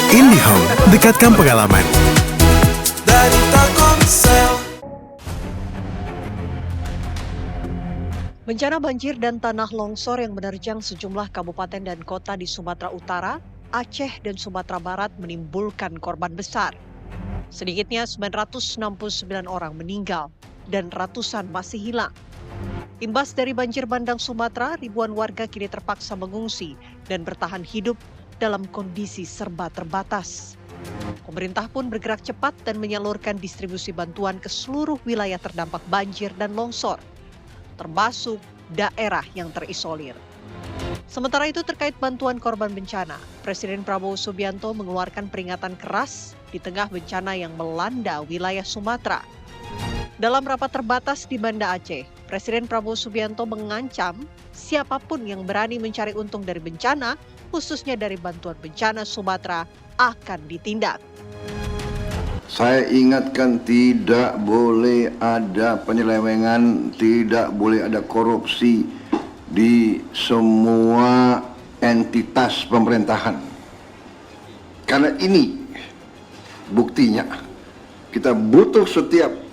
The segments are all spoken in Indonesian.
IndiHome, dekatkan pengalaman. Dari Telkomsel. Bencana banjir dan tanah longsor yang menerjang sejumlah kabupaten dan kota di Sumatera Utara, Aceh, dan Sumatera Barat menimbulkan korban besar. Sedikitnya 969 orang meninggal dan ratusan masih hilang. Imbas dari banjir bandang Sumatera, ribuan warga kini terpaksa mengungsi dan bertahan hidup dalam kondisi serba terbatas. Pemerintah pun bergerak cepat dan menyalurkan distribusi bantuan ke seluruh wilayah terdampak banjir dan longsor, termasuk daerah yang terisolir. Sementara itu terkait bantuan korban bencana, Presiden Prabowo Subianto mengeluarkan peringatan keras di tengah bencana yang melanda wilayah Sumatera. Dalam rapat terbatas di Banda Aceh, Presiden Prabowo Subianto mengancam siapapun yang berani mencari untung dari bencana, khususnya dari bantuan bencana Sumatera, akan ditindak. Saya ingatkan tidak boleh ada penyelewengan, tidak boleh ada korupsi di semua entitas pemerintahan. Karena ini buktinya, kita butuh setiap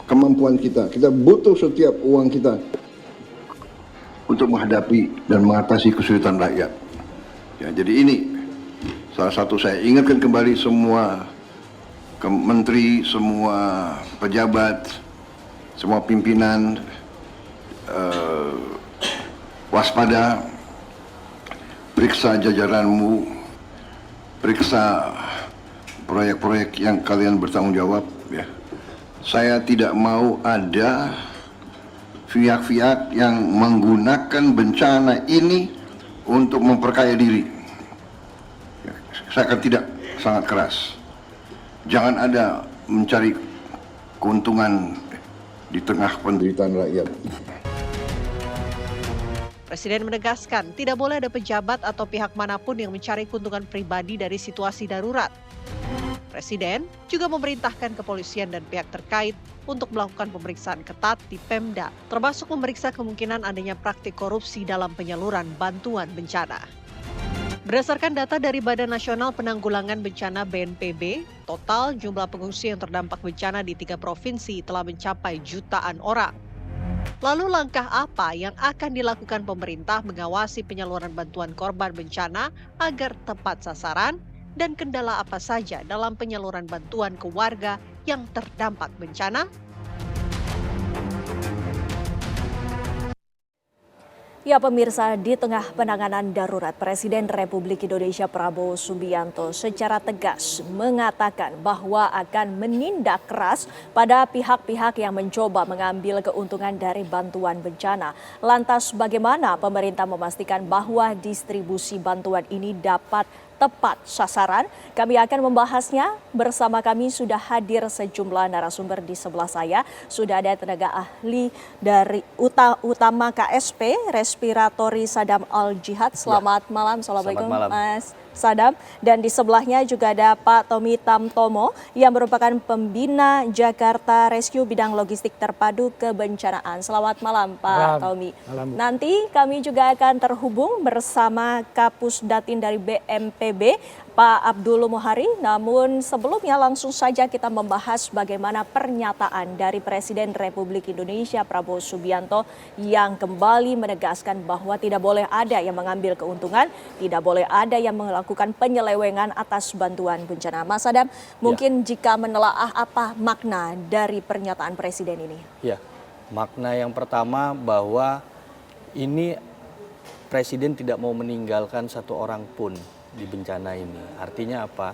kemampuan kita butuh setiap uang kita untuk menghadapi dan mengatasi kesulitan rakyat. Ya, jadi ini salah satu saya ingatkan kembali semua menteri, semua pejabat, semua pimpinan, waspada, periksa jajaranmu, periksa proyek-proyek yang kalian bertanggung jawab. Ya. Saya tidak mau ada pihak-pihak yang menggunakan bencana ini untuk memperkaya diri. Ya, saya akan tidak sangat keras. Jangan ada mencari keuntungan di tengah penderitaan rakyat. Presiden menegaskan tidak boleh ada pejabat atau pihak manapun yang mencari keuntungan pribadi dari situasi darurat. Presiden juga memerintahkan kepolisian dan pihak terkait untuk melakukan pemeriksaan ketat di Pemda, termasuk memeriksa kemungkinan adanya praktik korupsi dalam penyaluran bantuan bencana. Berdasarkan data dari Badan Nasional Penanggulangan Bencana BNPB, total jumlah pengungsi yang terdampak bencana di 3 provinsi telah mencapai jutaan orang. Lalu langkah apa yang akan dilakukan pemerintah mengawasi penyaluran bantuan korban bencana agar tepat sasaran dan kendala apa saja dalam penyaluran bantuan ke warga yang terdampak bencana? Ya pemirsa, di tengah penanganan darurat, Presiden Republik Indonesia Prabowo Subianto secara tegas mengatakan bahwa akan menindak keras pada pihak-pihak yang mencoba mengambil keuntungan dari bantuan bencana. Lantas bagaimana pemerintah memastikan bahwa distribusi bantuan ini dapat tepat sasaran? Kami akan membahasnya. Bersama kami sudah hadir sejumlah narasumber di sebelah saya. Sudah ada tenaga ahli dari utama KSP Respiratory Sadam Al-Jihad. Selamat malam. Assalamualaikum Mas Sadam. Dan di sebelahnya juga ada Pak Tommy Tamtomo yang merupakan pembina Jakarta Rescue bidang logistik terpadu kebencanaan. Selamat malam Pak Tommy. Nanti kami juga akan terhubung bersama Kapus Datin dari BNPB Pak Abdul Muhari. Namun sebelumnya langsung saja kita membahas bagaimana pernyataan dari Presiden Republik Indonesia Prabowo Subianto yang kembali menegaskan bahwa tidak boleh ada yang mengambil keuntungan, tidak boleh ada yang melakukan penyelewengan atas bantuan bencana. Mas Adam, mungkin jika menelaah apa makna dari pernyataan Presiden ini? Ya, makna yang pertama bahwa ini Presiden tidak mau meninggalkan satu orang pun di bencana ini. Artinya apa?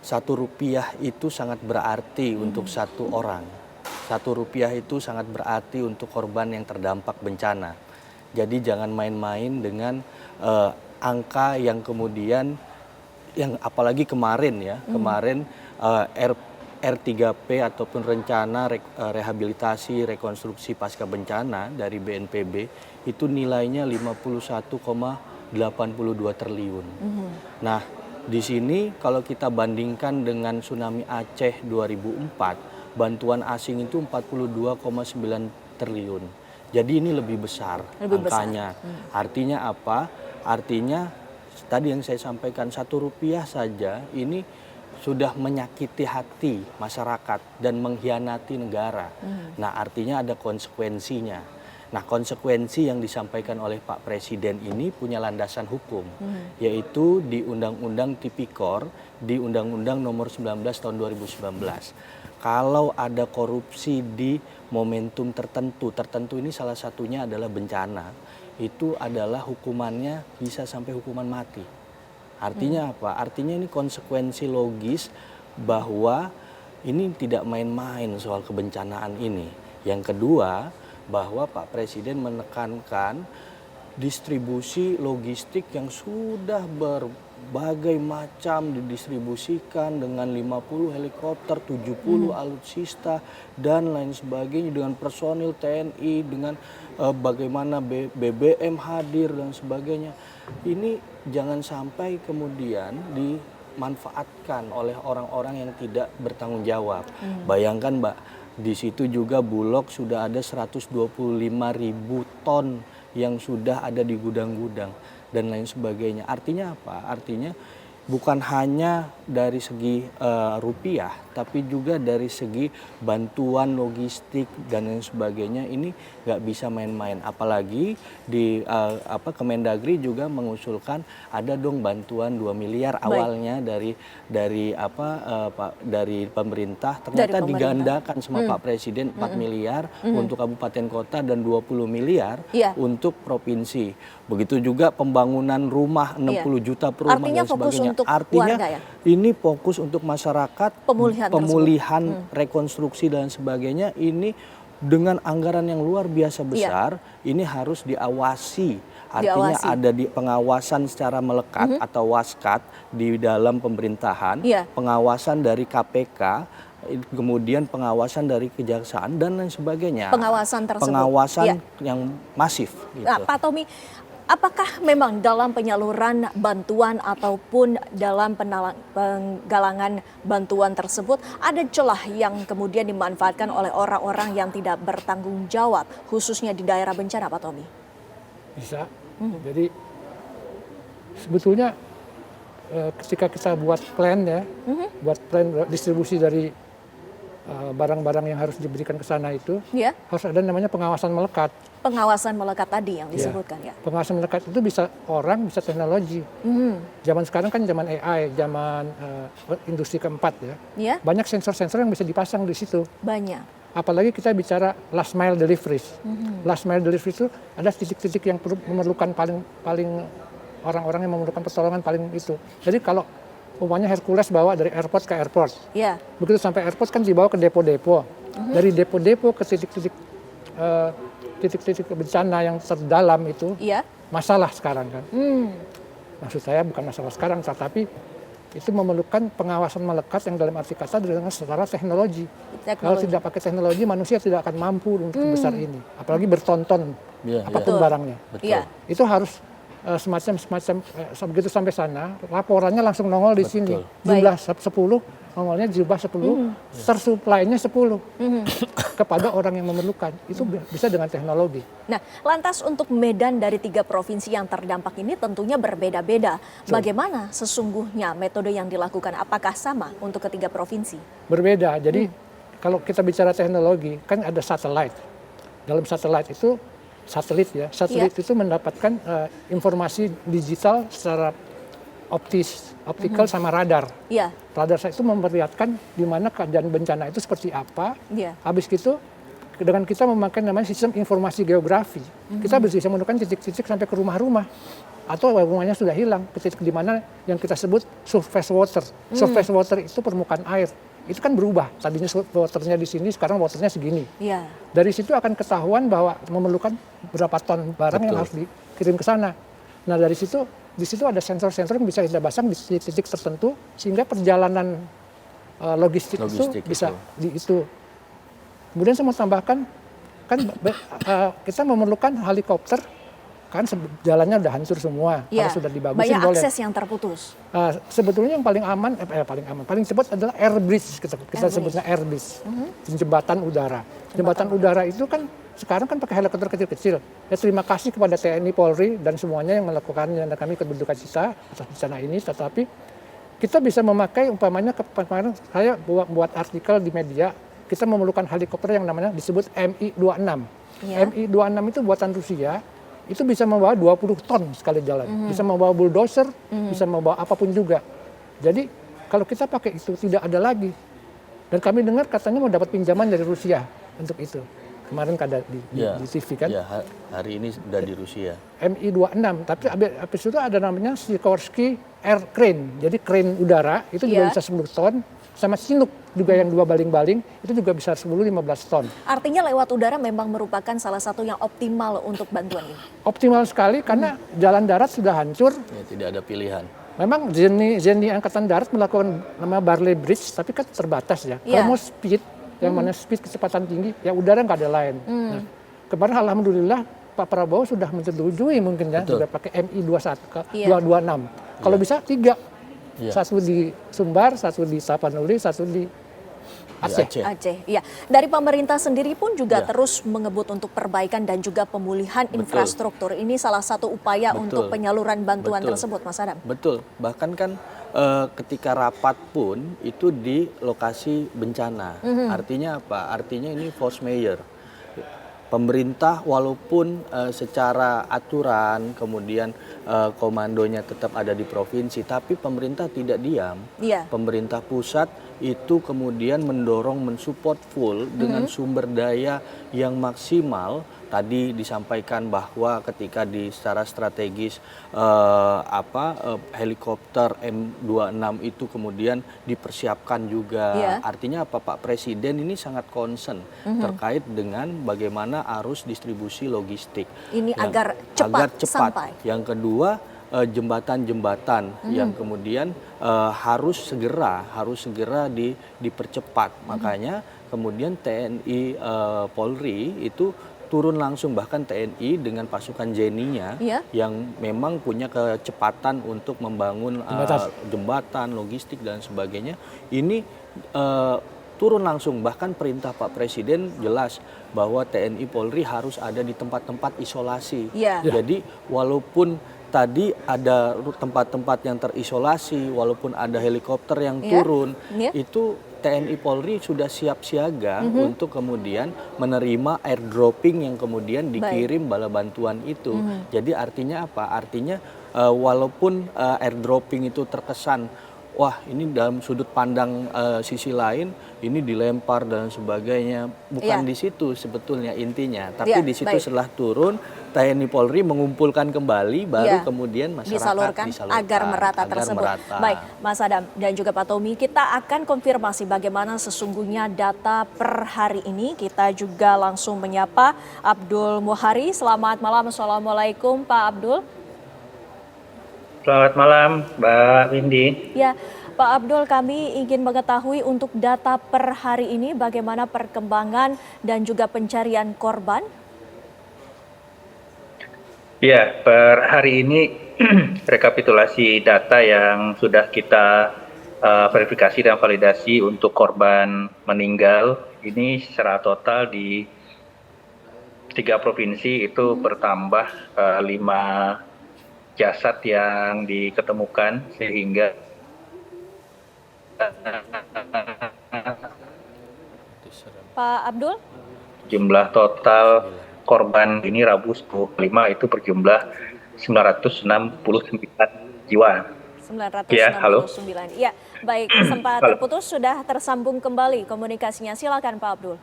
Rp1 itu sangat berarti untuk satu orang. Rp1 itu sangat berarti untuk korban yang terdampak bencana. Jadi jangan main-main dengan angka yang kemudian, yang apalagi kemarin ya, kemarin R3P ataupun rencana rehabilitasi rekonstruksi pasca bencana dari BNPB itu nilainya 51,82 triliun. Nah, di sini kalau kita bandingkan dengan tsunami Aceh 2004, bantuan asing itu 42,9 triliun. Jadi ini lebih besar angkanya. Artinya apa? Artinya tadi yang saya sampaikan, Rp1 saja ini sudah menyakiti hati masyarakat dan mengkhianati negara. Nah, artinya ada konsekuensinya. Nah, konsekuensi yang disampaikan oleh Pak Presiden ini punya landasan hukum, yaitu di Undang-Undang Tipikor, di Undang-Undang Nomor 19 Tahun 2019. Kalau ada korupsi di momentum tertentu ini salah satunya adalah bencana, itu adalah hukumannya bisa sampai hukuman mati. Artinya apa? Artinya ini konsekuensi logis bahwa ini tidak main-main soal kebencanaan ini. Yang kedua, bahwa Pak Presiden menekankan distribusi logistik yang sudah berbagai macam didistribusikan dengan 50 helikopter, 70 alutsista dan lain sebagainya, dengan personil TNI, dengan bagaimana BBM hadir dan sebagainya. Ini jangan sampai kemudian dimanfaatkan oleh orang-orang yang tidak bertanggung jawab. Bayangkan Mbak, di situ juga Bulog sudah ada 125.000 ton yang sudah ada di gudang-gudang dan lain sebagainya. Artinya apa? Artinya bukan hanya dari segi rupiah, tapi juga dari segi bantuan logistik dan lain sebagainya. Ini nggak bisa main-main. Apalagi di Kemendagri juga mengusulkan ada dong bantuan 2 miliar awalnya dari pemerintah. Ternyata digandakan sama Pak Presiden 4 miliar untuk kabupaten kota dan 20 miliar untuk provinsi. Begitu juga pembangunan rumah 60 juta per rumah dan sebagainya. Artinya warga, ya? Ini fokus untuk masyarakat, pemulihan rekonstruksi dan sebagainya. Ini dengan anggaran yang luar biasa besar, ini harus diawasi. Artinya ada di pengawasan secara melekat atau waskat di dalam pemerintahan, pengawasan dari KPK, kemudian pengawasan dari kejaksaan dan lain sebagainya. Pengawasan tersebut. Pengawasan yang masif. Gitu. Nah, Pak Tommy, apakah memang dalam penyaluran bantuan ataupun dalam penggalangan bantuan tersebut ada celah yang kemudian dimanfaatkan oleh orang-orang yang tidak bertanggung jawab, khususnya di daerah bencana, Pak Tommy? Bisa. Jadi sebetulnya ketika kita buat plan buat plan distribusi dari barang-barang yang harus diberikan ke sana itu, harus ada namanya pengawasan melekat. Pengawasan melekat tadi yang disebutkan Pengawasan melekat itu bisa orang, bisa teknologi. Zaman sekarang kan zaman AI, zaman industri keempat ya. Banyak sensor-sensor yang bisa dipasang di situ. Banyak. Apalagi kita bicara last mile deliveries. Last mile delivery itu ada titik-titik yang memerlukan paling orang-orang yang memerlukan pertolongan paling itu. Jadi kalau umpamanya Hercules bawa dari airport ke airport. Begitu sampai airport kan dibawa ke depo-depo. Dari depo-depo ke titik-titik bencana yang terdalam itu masalah sekarang kan. Maksud saya bukan masalah sekarang, tetapi itu memerlukan pengawasan melekat yang dalam arti kata dengan secara teknologi. Kalau tidak pakai teknologi, manusia tidak akan mampu untuk sebesar ini. Apalagi bertonton apapun barangnya. Itu harus semacam begitu sampai sana, laporannya langsung nongol di sini. Jumlah 10, nongolnya jumlah 10, tersuplainya 10 kepada orang yang memerlukan. Itu bisa dengan teknologi. Nah, lantas untuk medan dari 3 provinsi yang terdampak ini tentunya berbeda-beda. Bagaimana sesungguhnya metode yang dilakukan? Apakah sama untuk ketiga provinsi? Berbeda. Jadi kalau kita bicara teknologi, kan ada satelit. Dalam satelit itu satelit itu mendapatkan informasi digital secara optikal sama radar. Radar itu memperlihatkan di mana keadaan bencana itu seperti apa. Habis itu dengan kita memakai namanya sistem informasi geografi, kita bisa menemukan titik-titik sampai ke rumah-rumah atau rumahnya sudah hilang ke titik di mana yang kita sebut surface water. Surface water itu permukaan air. Itu kan berubah. Tadinya waternya di sini, sekarang waternya segini. Dari situ akan ketahuan bahwa memerlukan berapa ton barang yang harus dikirim ke sana. Nah dari situ, di situ ada sensor-sensor yang bisa kita pasang di titik tertentu sehingga perjalanan logistik itu bisa itu. Kemudian saya mau tambahkan, kan kita memerlukan helikopter jalannya udah hancur semua, Ya, harus sudah dibagusin banyak boleh. akses yang terputus. Sebetulnya yang paling aman, paling cepat adalah air bridge, kita sebutnya air bridge, jembatan udara. Jembatan udara itu kan sekarang kan pakai helikopter kecil-kecil. Ya terima kasih kepada TNI, Polri dan semuanya yang melakukannya, dan kami kedudukan kita atas bencana ini. Tetapi kita bisa memakai umpamanya kemarin saya buat artikel di media, kita memerlukan helikopter yang namanya disebut Mi-26. Ya. Mi-26 itu buatan Rusia. Itu bisa membawa 20 ton sekali jalan, bisa membawa bulldozer, bisa membawa apapun juga. Jadi kalau kita pakai itu tidak ada lagi. Dan kami dengar katanya mau dapat pinjaman dari Rusia untuk itu. Kemarin ada di TV kan. Ya, hari ini sudah di Rusia. Mi-26, tapi habis itu ada namanya Sikorsky Air Crane. Jadi crane udara itu juga bisa 10 ton. Sama Chinook juga yang 2 baling-baling itu juga bisa 10-15 ton. Artinya lewat udara memang merupakan salah satu yang optimal untuk bantuan ini. Optimal sekali karena jalan darat sudah hancur. Ya, tidak ada pilihan. Memang Zeni Angkatan Darat melakukan nama Barley Bridge, tapi kan terbatas ya. Kalau mau speed, yang mana speed kecepatan tinggi, ya udara nggak ada lain. Nah, kemarin alhamdulillah Pak Prabowo sudah menyetujui mungkin ya, juga pakai Mi-226. Kalau bisa 3. Satu di Sumbar, satu di Tapanuli, satu di Aceh. Aceh, iya. Dari pemerintah sendiri pun juga terus mengebut untuk perbaikan dan juga pemulihan infrastruktur. Ini salah satu upaya untuk penyaluran bantuan tersebut, Mas Adam. Betul. Bahkan kan ketika rapat pun itu di lokasi bencana. Artinya apa? Artinya ini force majeure. Pemerintah walaupun secara aturan kemudian komandonya tetap ada di provinsi, tapi pemerintah tidak diam. Pemerintah pusat itu kemudian mendorong, mensupport full dengan sumber daya yang maksimal. Tadi disampaikan bahwa ketika secara strategis helikopter M26 itu kemudian dipersiapkan juga. Artinya apa, Pak Presiden ini sangat concern terkait dengan bagaimana arus distribusi logistik. Ini agar cepat sampai. Yang kedua, jembatan-jembatan yang kemudian harus segera dipercepat. Makanya kemudian TNI Polri itu turun langsung, bahkan TNI dengan pasukan Zeni-nya yang memang punya kecepatan untuk membangun jembatan, logistik dan sebagainya. Ini turun langsung, bahkan perintah Pak Presiden jelas bahwa TNI Polri harus ada di tempat-tempat isolasi. Jadi walaupun tadi ada tempat-tempat yang terisolasi, walaupun ada helikopter yang turun, itu TNI Polri sudah siap siaga untuk kemudian menerima airdropping yang kemudian dikirim bala bantuan itu. Jadi artinya apa? Artinya walaupun airdropping itu terkesan, wah ini dalam sudut pandang sisi lain ini dilempar dan sebagainya, bukan di situ sebetulnya intinya. Tapi di situ setelah turun TNI Polri mengumpulkan kembali, baru kemudian masyarakat disalurkan agar merata tersebut. Baik, Mas Adam dan juga Pak Tommy, kita akan konfirmasi bagaimana sesungguhnya data per hari ini. Kita juga langsung menyapa Abdul Muhari. Selamat malam, Assalamualaikum Pak Abdul. Selamat malam, Mbak Windy. Ya, Pak Abdul, kami ingin mengetahui untuk data per hari ini bagaimana perkembangan dan juga pencarian korban. Ya, per hari ini rekapitulasi data yang sudah kita verifikasi dan validasi untuk korban meninggal ini secara total di 3 provinsi itu bertambah 5 jasad yang diketemukan, sehingga Pak Abdul? Jumlah total korban ini Rabu 10.5 itu berjumlah 969 jiwa. 969. Ya, halo. Ya, baik, sempat terputus, sudah tersambung kembali komunikasinya. Silakan Pak Abdul.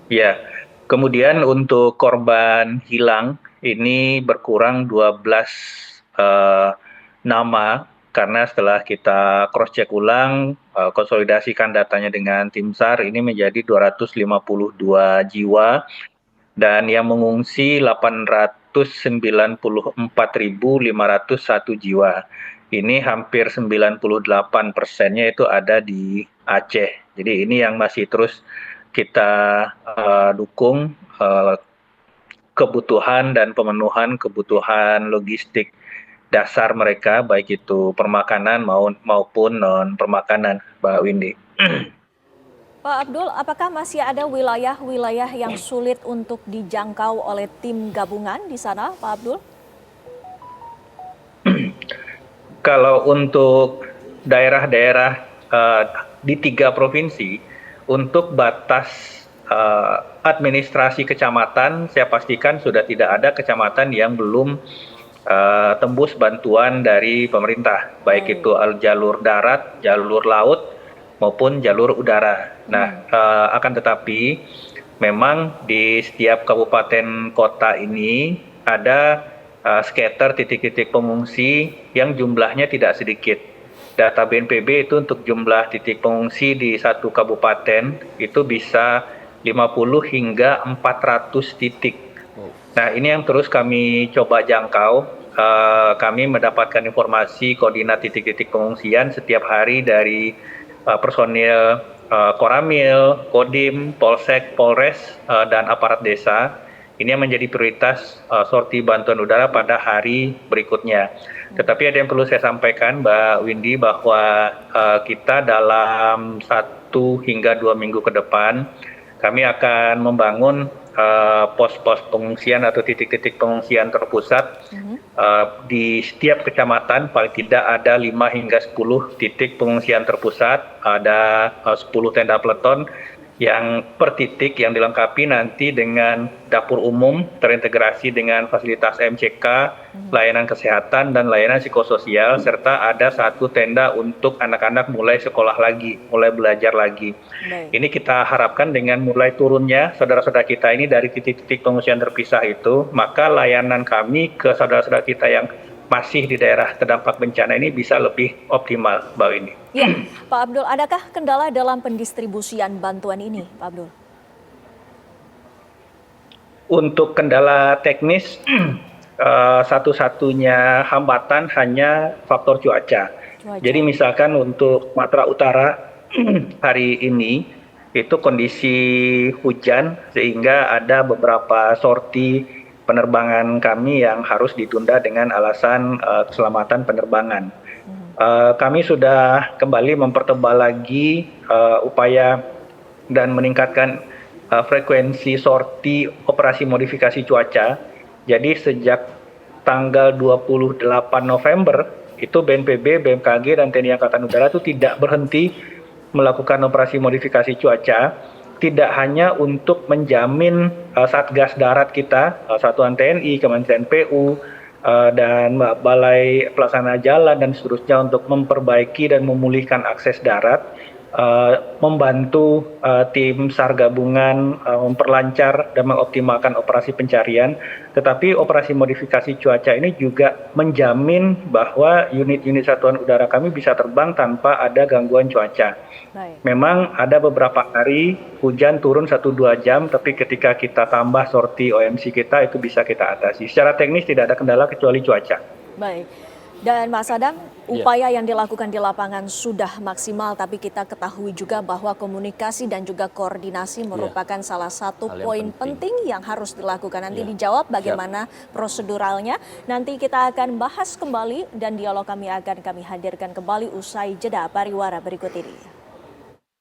Ya, kemudian untuk korban hilang ini berkurang 12 nama, karena setelah kita cross check ulang, konsolidasikan datanya dengan tim SAR, ini menjadi 252 jiwa, dan yang mengungsi 894.501 jiwa. Ini hampir 98%-nya itu ada di Aceh. Jadi ini yang masih terus kita dukung kebutuhan dan pemenuhan kebutuhan logistik dasar mereka, baik itu permakanan maupun non permakanan, Mbak Windy. Pak Abdul, apakah masih ada wilayah-wilayah yang sulit untuk dijangkau oleh tim gabungan di sana, Pak Abdul? Kalau untuk daerah-daerah di 3 provinsi, untuk batas administrasi kecamatan, saya pastikan sudah tidak ada kecamatan yang belum tembus bantuan dari pemerintah, baik itu jalur darat, jalur laut, maupun jalur udara. Nah, akan tetapi memang di setiap kabupaten kota ini ada scatter titik-titik pengungsi yang jumlahnya tidak sedikit. Data BNPB itu untuk jumlah titik pengungsi di satu kabupaten itu bisa 50 hingga 400 titik. Nah, ini yang terus kami coba jangkau. Kami mendapatkan informasi koordinat titik-titik pengungsian setiap hari dari personil Koramil, Kodim, Polsek, Polres, dan aparat desa. Ini yang menjadi prioritas sorti bantuan udara pada hari berikutnya. Tetapi ada yang perlu saya sampaikan, Mbak Windy, bahwa kita dalam 1 hingga 2 minggu ke depan, kami akan membangun pos-pos pengungsian atau titik-titik pengungsian terpusat di setiap kecamatan. Paling tidak ada 5 hingga 10 titik pengungsian terpusat, ada 10 tenda peleton yang per titik yang dilengkapi nanti dengan dapur umum terintegrasi dengan fasilitas MCK, layanan kesehatan dan layanan psikososial, serta ada 1 tenda untuk anak-anak mulai sekolah lagi, mulai belajar lagi. Ini kita harapkan dengan mulai turunnya saudara-saudara kita ini dari titik-titik pengungsian terpisah itu, maka layanan kami ke saudara-saudara kita yang masih di daerah terdampak bencana ini bisa lebih optimal, Mbak Windy. Ya, Pak Abdul, adakah kendala dalam pendistribusian bantuan ini, Pak Abdul? Untuk kendala teknis, satu-satunya hambatan hanya faktor cuaca. Jadi misalkan untuk Sumatera Utara hari ini itu kondisi hujan sehingga ada beberapa sorti penerbangan kami yang harus ditunda dengan alasan keselamatan penerbangan. Kami sudah kembali mempertebal lagi upaya dan meningkatkan frekuensi sorti operasi modifikasi cuaca. Jadi sejak tanggal 28 November itu BNPB, BMKG, dan TNI Angkatan Udara itu tidak berhenti melakukan operasi modifikasi cuaca. Tidak hanya untuk menjamin Satgas Darat kita, Satuan TNI, Kementerian PU, dan Balai Pelaksana Jalan dan seterusnya untuk memperbaiki dan memulihkan akses darat, membantu tim SAR gabungan memperlancar dan mengoptimalkan operasi pencarian. Tetapi operasi modifikasi cuaca ini juga menjamin bahwa unit-unit satuan udara kami bisa terbang tanpa ada gangguan cuaca. Memang ada beberapa hari hujan turun 1-2 jam, tapi ketika kita tambah sorti OMC kita itu bisa kita atasi. Secara teknis tidak ada kendala kecuali cuaca. Baik. Dan Mas Adam, upaya yang dilakukan di lapangan sudah maksimal, tapi kita ketahui juga bahwa komunikasi dan juga koordinasi merupakan salah satu poin penting yang harus dilakukan. Nanti dijawab bagaimana proseduralnya. Nanti kita akan bahas kembali dan dialog kami akan kami hadirkan kembali usai jeda pariwara berikut ini.